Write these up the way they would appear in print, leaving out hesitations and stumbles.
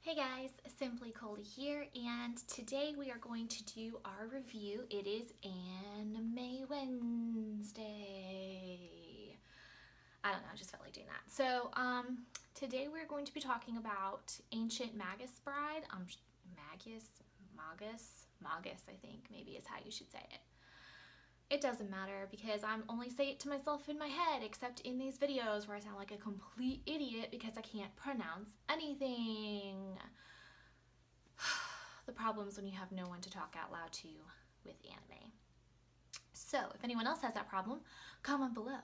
Hey guys, Simply Colie here, and today we are going to do our review. It is Anime Wednesday. I don't know, I just felt like doing that. So, today we're going to be talking about Ancient Magus Bride. Magus, I think maybe is how you should say it. It doesn't matter because I'm only saying it to myself in my head, except in these videos where I sound like a complete idiot because I can't pronounce anything. The problems when you have no one to talk out loud to with anime. So, if anyone else has that problem, comment below.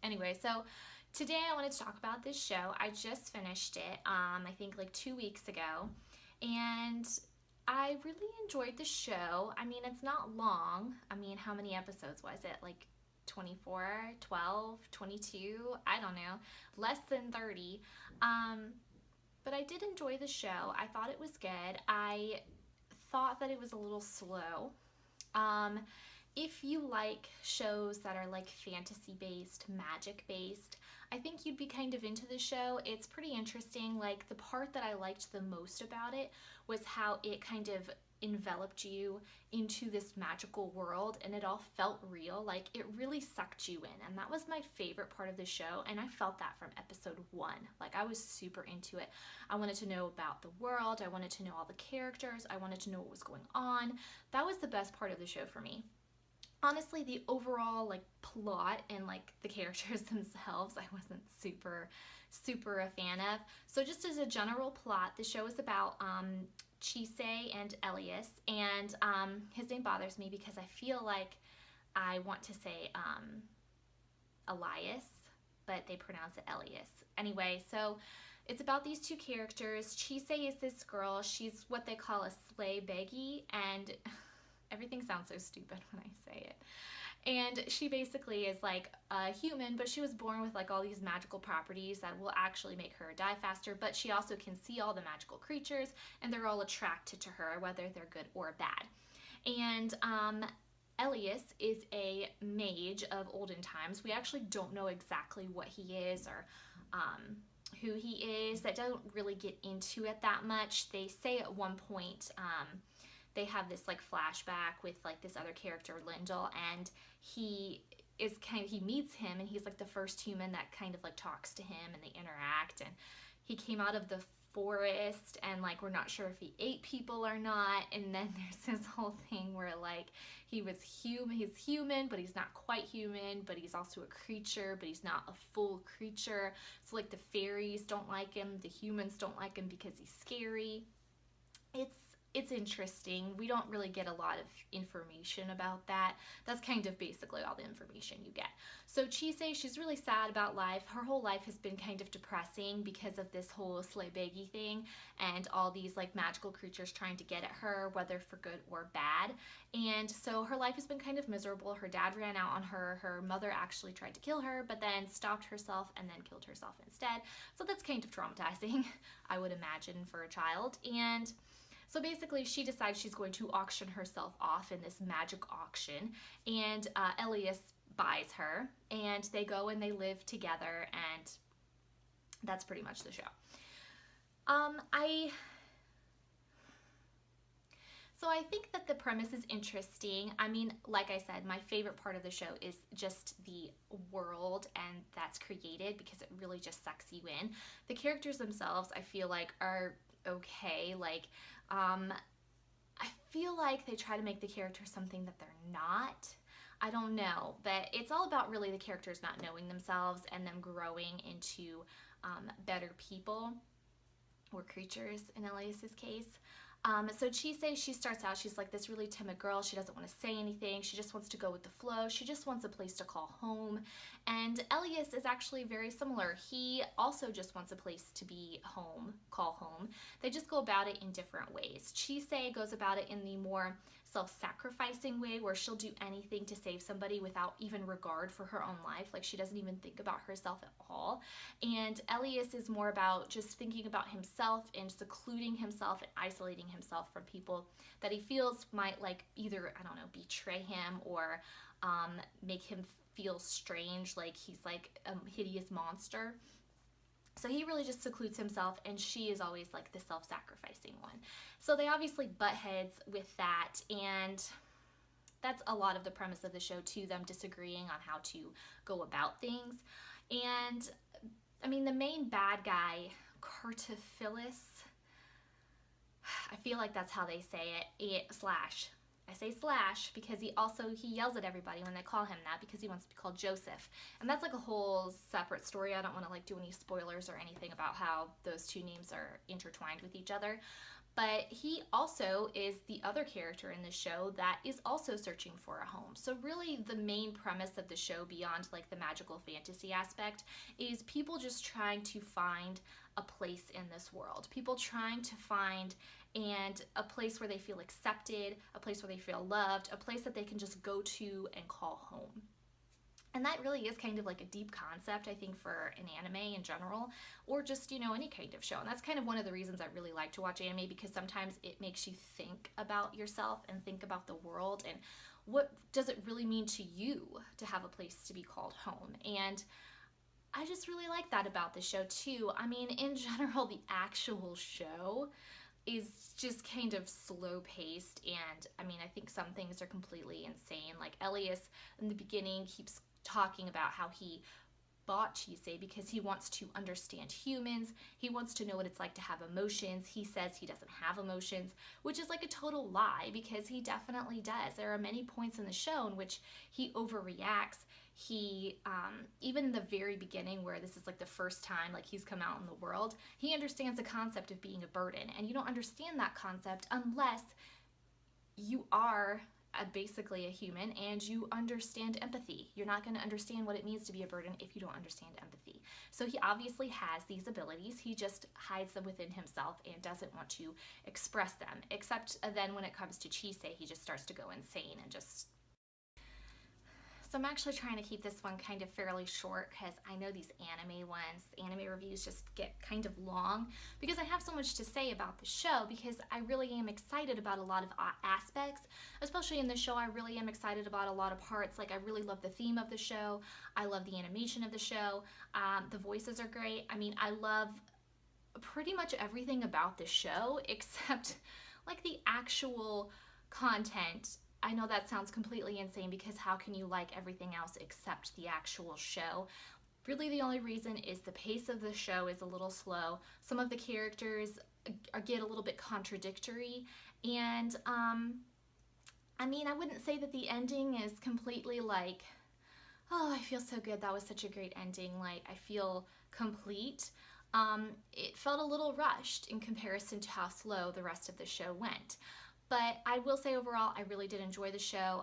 Anyway, so today I wanted to talk about this show. I just finished it, I think like 2 weeks ago, and I really enjoyed the show. I mean, it's not long. I mean, how many episodes was it? Like 24, 12, 22? I don't know. Less than 30. But I did enjoy the show. I thought it was good. I thought that it was a little slow. If you like shows that are like fantasy based, magic based, I think you'd be kind of into the show. It's pretty interesting. Like, the part that I liked the most about it was how it kind of enveloped you into this magical world, and it all felt real. Like, it really sucked you in, and that was my favorite part of the show, and I felt that from episode 1. Like, I was super into it. I wanted to know about the world. I wanted to know all the characters. I wanted to know what was going on. That was the best part of the show for me. Honestly, the overall like plot and like the characters themselves, I wasn't super a fan of. So just as a general plot, the show is about Chisei and Elias, and his name bothers me because I feel like I want to say Elias, but they pronounce it Elias. Anyway, so it's about these two characters. Chisei is this girl. She's what they call a slay beggy, and everything sounds so stupid when I say it. And she basically is like a human, but she was born with like all these magical properties that will actually make her die faster, but she also can see all the magical creatures, and they're all attracted to her, whether they're good or bad. And Elias is a mage of olden times. We actually don't know exactly what he is or who he is. That don't really get into it that much. They say at one point they have this like flashback with like this other character, Lindell, and he meets him, and he's like the first human that kind of like talks to him, and they interact, and he came out of the forest, and like we're not sure if he ate people or not. And then there's this whole thing where like he's human, but he's not quite human, but he's also a creature, but he's not a full creature. So like the fairies don't like him, the humans don't like him because he's scary. It's interesting. We don't really get a lot of information about that. That's kind of basically all the information you get. So Chisei, she's really sad about life. Her whole life has been kind of depressing because of this whole slaybegy thing and all these like magical creatures trying to get at her, whether for good or bad. And so her life has been kind of miserable. Her dad ran out on her. Her mother actually tried to kill her, but then stopped herself and then killed herself instead. So that's kind of traumatizing, I would imagine, for a child. And so basically, she decides she's going to auction herself off in this magic auction, and Elias buys her, and they go and they live together, and that's pretty much the show. So I think that the premise is interesting. I mean, like I said, my favorite part of the show is just the world and that's created, because it really just sucks you in. The characters themselves, I feel like, are okay. Like, I feel like they try to make the characters something that they're not. I don't know, but it's all about really the characters not knowing themselves and them growing into better people, or creatures in Elias's case. So Chisei, she starts out, she's like this really timid girl. She doesn't want to say anything. She just wants to go with the flow. She just wants a place to call home. And Elias is actually very similar. He also just wants a place to be home, call home. They just go about it in different ways. Chisei goes about it in the more self-sacrificing way, where she'll do anything to save somebody without even regard for her own life. Like, she doesn't even think about herself at all. And Elias is more about just thinking about himself and secluding himself and isolating himself from people that he feels might like either, I don't know, betray him or make him feel strange, like he's like a hideous monster. So he really just secludes himself, and she is always like the self-sacrificing one. So they obviously butt heads with that, and that's a lot of the premise of the show too, them disagreeing on how to go about things. And I mean, the main bad guy, Cartophilus, I feel like that's how they say it, slash. I say slash because he yells at everybody when they call him that because he wants to be called Joseph. And that's like a whole separate story. I don't want to like do any spoilers or anything about how those two names are intertwined with each other. But he also is the other character in the show that is also searching for a home. So really the main premise of the show, beyond like the magical fantasy aspect, is people just trying to find a place in this world. People trying to find a place where they feel accepted, a place where they feel loved, a place that they can just go to and call home. And that really is kind of like a deep concept, I think, for an anime in general, or just, you know, any kind of show. And that's kind of one of the reasons I really like to watch anime, because sometimes it makes you think about yourself and think about the world and what does it really mean to you to have a place to be called home. And I just really like that about the show too. I mean, in general, the actual show is just kind of slow paced, and I mean, I think some things are completely insane. Like Elias in the beginning keeps talking about how he bought Chisei because he wants to understand humans. He wants to know what it's like to have emotions. He says he doesn't have emotions, which is like a total lie because he definitely does. There are many points in the show in which he overreacts. He, even the very beginning where this is like the first time like he's come out in the world, he understands the concept of being a burden. And you don't understand that concept unless you are basically a human and you understand empathy. You're not going to understand what it means to be a burden if you don't understand empathy. So he obviously has these abilities. He just hides them within himself and doesn't want to express them. Except then when it comes to Chisei, he just starts to go insane and just... So I'm actually trying to keep this one kind of fairly short because I know these anime reviews just get kind of long because I have so much to say about the show, because I really am excited about a lot of aspects, especially in the show. I really am excited about a lot of parts. Like, I really love the theme of the show. I love the animation of the show. The voices are great. I mean, I love pretty much everything about the show except like the actual content. I know that sounds completely insane because how can you like everything else except the actual show? Really, the only reason is the pace of the show is a little slow. Some of the characters get a little bit contradictory, and I mean, I wouldn't say that the ending is completely like, oh, I feel so good, that was such a great ending, like I feel complete. It felt a little rushed in comparison to how slow the rest of the show went. But I will say overall, I really did enjoy the show.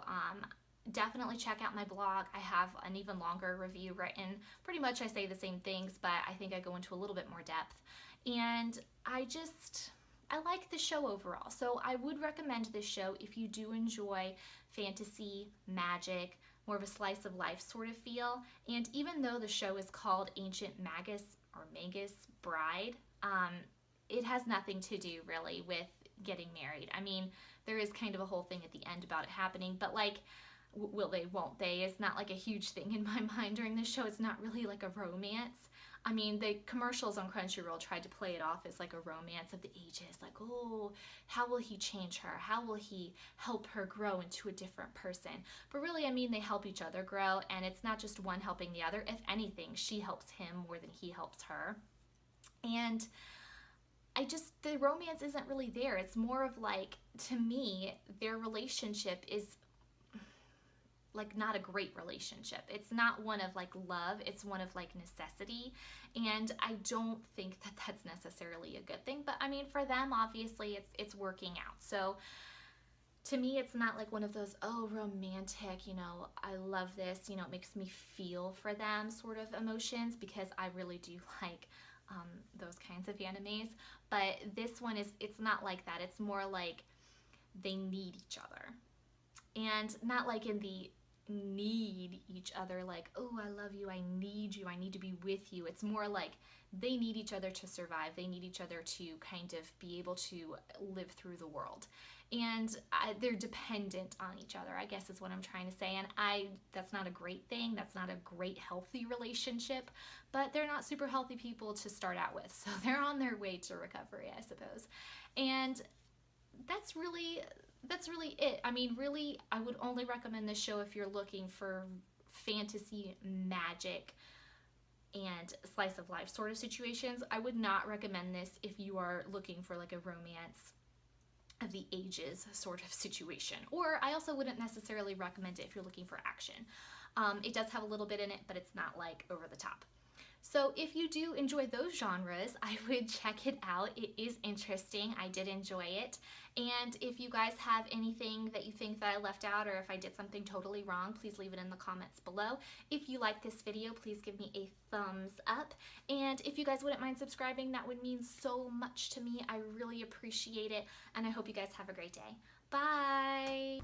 Definitely check out my blog. I have an even longer review written. Pretty much I say the same things, but I think I go into a little bit more depth. And I like the show overall. So I would recommend this show if you do enjoy fantasy, magic, more of a slice of life sort of feel. And even though the show is called Ancient Magus or Magus Bride, it has nothing to do really with getting married. I mean, there is kind of a whole thing at the end about it happening, but like, will they, won't they? It's not like a huge thing in my mind during this show. It's not really like a romance. I mean, the commercials on Crunchyroll tried to play it off as like a romance of the ages, like, oh, how will he change her? How will he help her grow into a different person? But really, I mean, they help each other grow, and it's not just one helping the other. If anything, she helps him more than he helps her. And the romance isn't really there. It's more of like, to me, their relationship is like not a great relationship. It's not one of like love, it's one of like necessity. And I don't think that that's necessarily a good thing. But I mean, for them, obviously, it's working out. So to me, it's not like one of those, oh, romantic, you know, I love this, you know, it makes me feel for them sort of emotions, because I really do like those kinds of animes. But this one it's not like that. It's more like they need each other, and not like in the need each other like, oh, I love you, I need to be with you. It's more like they need each other to survive. They need each other to kind of be able to live through the world. and they're dependent on each other, I guess is what I'm trying to say. And that's not a great thing. That's not a great healthy relationship, but they're not super healthy people to start out with. So they're on their way to recovery, I suppose. And that's really it. I mean, really, I would only recommend this show if you're looking for fantasy, magic, and slice of life sort of situations. I would not recommend this if you are looking for like a romance of the ages sort of situation. Or I also wouldn't necessarily recommend it if you're looking for action. It does have a little bit in it, but it's not like over the top. So if you do enjoy those genres, I would check it out. It is interesting. I did enjoy it. And if you guys have anything that you think that I left out, or if I did something totally wrong, please leave it in the comments below. If you like this video, please give me a thumbs up. And if you guys wouldn't mind subscribing, that would mean so much to me. I really appreciate it. And I hope you guys have a great day. Bye!